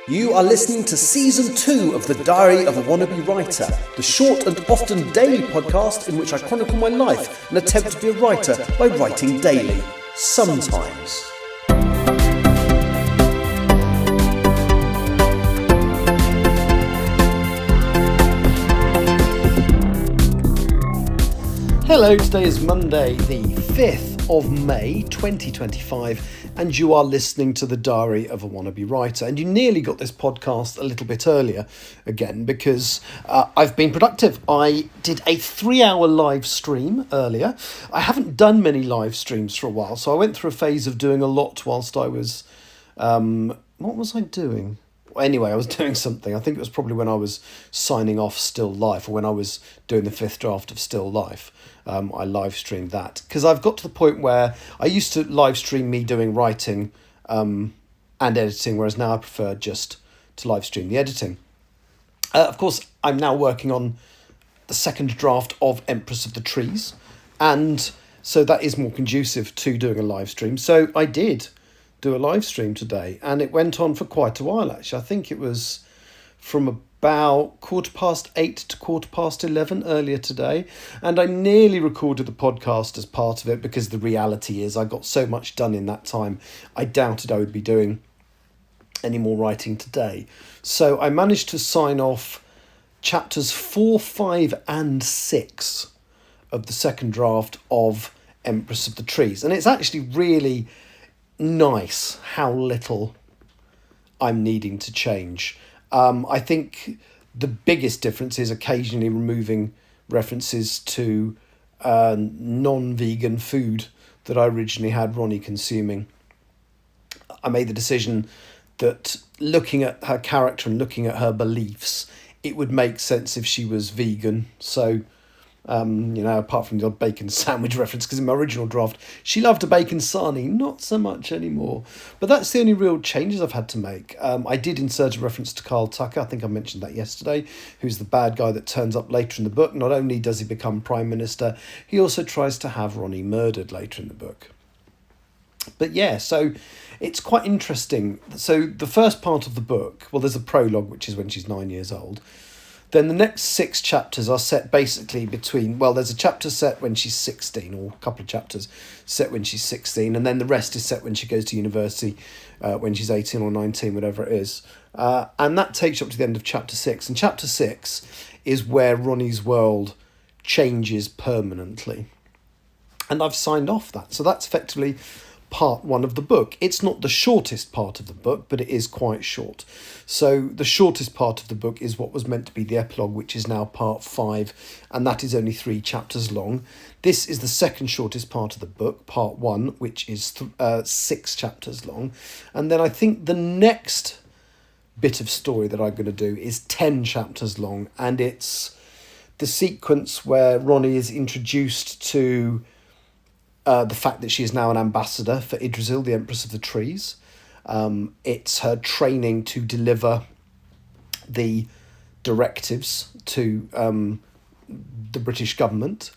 You are listening to Season 2 of The Diary of a Wannabe Writer, the short and often daily podcast in which I chronicle my life and attempt to be a writer by writing daily. Sometimes. Hello, today is Monday the 5th of May 2025 and you are listening to The Diary of a Wannabe Writer, and you nearly got this podcast a little bit earlier again because I've been productive. I did a 3-hour live stream earlier. I haven't done many live streams for a while, so I went through a phase of doing a lot whilst I was what was I doing? Anyway, I was doing something. I think it was probably when I was signing off Still Life, or when I was doing the 5th draft of Still Life. I live streamed that because I've got to the point where I used to live stream me doing writing and editing, whereas now I prefer just to live stream the editing. Of course, I'm now working on the second draft of Empress of the Trees, and so that is more conducive to doing a live stream. So I did do a live stream today, and it went on for quite a while actually. I think it was from about 8:15 to 11:15 earlier today, and I nearly recorded the podcast as part of it because the reality is I got so much done in that time I doubted I would be doing any more writing today. So I managed to sign off chapters 4, 5 and 6 of the second draft of Empress of the Trees, and it's actually really nice how little I'm needing to change. I think the biggest difference is occasionally removing references to non-vegan food that I originally had Ronnie consuming. I made the decision that looking at her character and looking at her beliefs, it would make sense if she was vegan. So apart from the odd bacon sandwich reference, because in my original draft she loved a bacon sarnie, not so much anymore. But that's the only real changes I've had to make. I did insert a reference to Carl Tucker, I think I mentioned that yesterday, who's the bad guy that turns up later in the book. Not only does he become Prime Minister, he also tries to have Ronnie murdered later in the book. But yeah, so it's quite interesting. So the first part of the book, well, there's a prologue, which is when she's 9 years old. Then the next 6 chapters are set basically between, well, there's a chapter set when she's 16, or a couple of chapters set when she's 16, and then the rest is set when she goes to university, when she's 18 or 19, whatever it is. And that takes you up to the end of chapter 6. And chapter 6 is where Ronnie's world changes permanently. And I've signed off that. So that's effectively part 1 of the book. It's not the shortest part of the book, but it is quite short. So the shortest part of the book is what was meant to be the epilogue, which is now part 5, and that is only 3 chapters long. This is the second shortest part of the book, part 1, which is 6 chapters long. And then I think the next bit of story that I'm going to do is 10 chapters long, and it's the sequence where Ronnie is introduced to the fact that she is now an ambassador for Idrisil, the Empress of the Trees. It's her training to deliver the directives to the British government.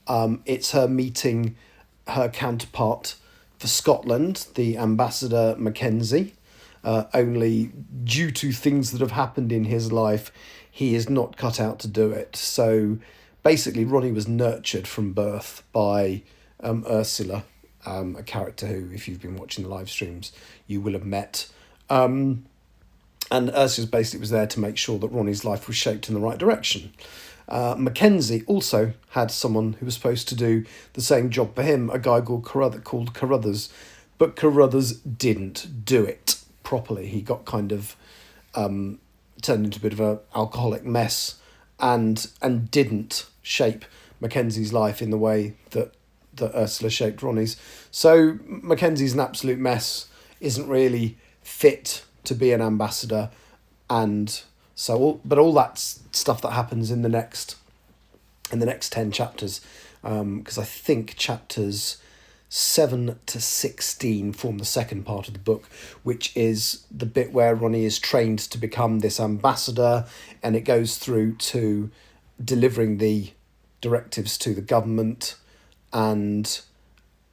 It's her meeting her counterpart for Scotland, the Ambassador Mackenzie. Only due to things that have happened in his life, he is not cut out to do it. So basically, Ronnie was nurtured from birth by Ursula, a character who, if you've been watching the live streams, you will have met. And Ursula basically was there to make sure that Ronnie's life was shaped in the right direction. Mackenzie also had someone who was supposed to do the same job for him, a guy called Carruthers, but Carruthers didn't do it properly. He got kind of turned into a bit of an alcoholic mess and didn't shape Mackenzie's life in the way that Ursula shaped Ronnie's. So Mackenzie's an absolute mess, isn't really fit to be an ambassador, and so all that stuff that happens in the next 10 chapters, because I think chapters 7 to 16 form the second part of the book, which is the bit where Ronnie is trained to become this ambassador, and it goes through to delivering the directives to the government, and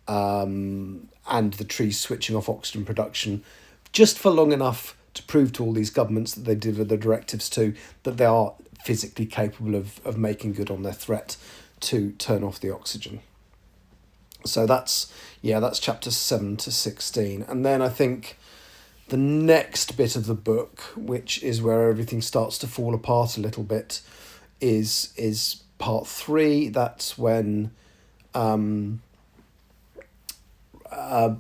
the trees switching off oxygen production, just for long enough to prove to all these governments that they deliver the directives to that they are physically capable of making good on their threat to turn off the oxygen. So that's chapters 7 to 16. And then I think the next bit of the book, which is where everything starts to fall apart a little bit, is part 3. That's when,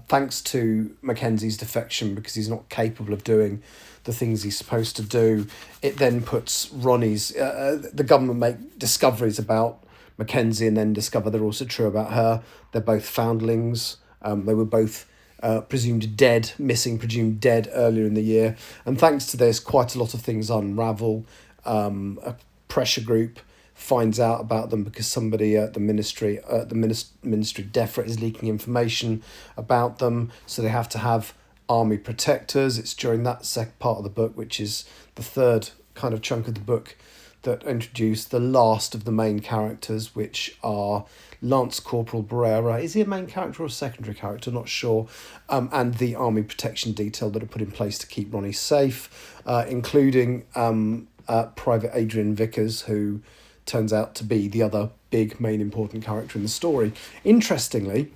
thanks to Mackenzie's defection, because he's not capable of doing the things he's supposed to do, it then puts Ronnie's... the government make discoveries about Mackenzie and then discover they're also true about her. They're both foundlings. They were both presumed dead earlier in the year. And thanks to this, quite a lot of things unravel. A pressure group finds out about them because somebody at the ministry, DEFRA, is leaking information about them. So they have to have army protectors. It's during that part of the book, which is the third kind of chunk of the book, that introduce the last of the main characters, which are Lance Corporal Barrera. Is he a main character or a secondary character? Not sure. And the army protection detail that are put in place to keep Ronnie safe, including Private Adrian Vickers, who turns out to be the other big main important character in the story. Interestingly,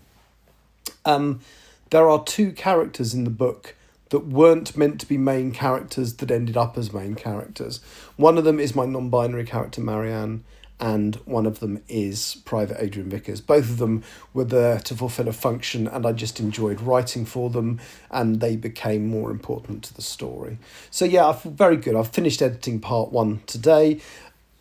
there are 2 characters in the book that weren't meant to be main characters that ended up as main characters. One of them is my non-binary character Marianne, and one of them is Private Adrian Vickers. Both of them were there to fulfill a function, and I just enjoyed writing for them, and they became more important to the story. So yeah, I feel very good. I've finished editing part 1 today.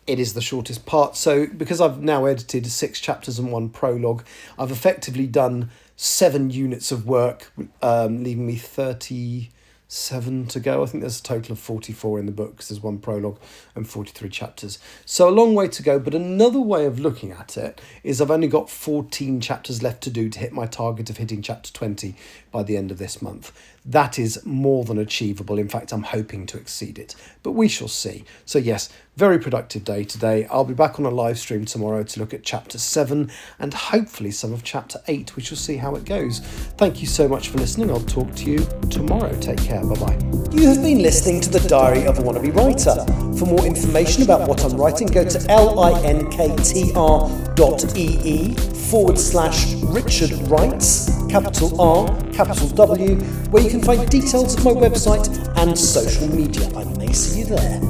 It is the shortest part, so because I've now edited 6 chapters and 1 prologue, I've effectively done 7 units of work, leaving me 37 to go. I think there's a total of 44 in the book because there's 1 prologue and 43 chapters. So a long way to go, but another way of looking at it is I've only got 14 chapters left to do to hit my target of hitting chapter 20 by the end of this month. That is more than achievable. In fact, I'm hoping to exceed it, but we shall see. So yes, very productive day today. I'll be back on a live stream tomorrow to look at chapter 7 and hopefully some of chapter 8. We shall see how it goes. Thank you so much for listening. I'll talk to you tomorrow. Take care. Bye-bye. You have been listening to The Diary of a Wannabe Writer. For more information about what I'm writing, go to linktr.ee/Richard Writes, capital R, capital W, where you can find details of my website and social media. I may see you there.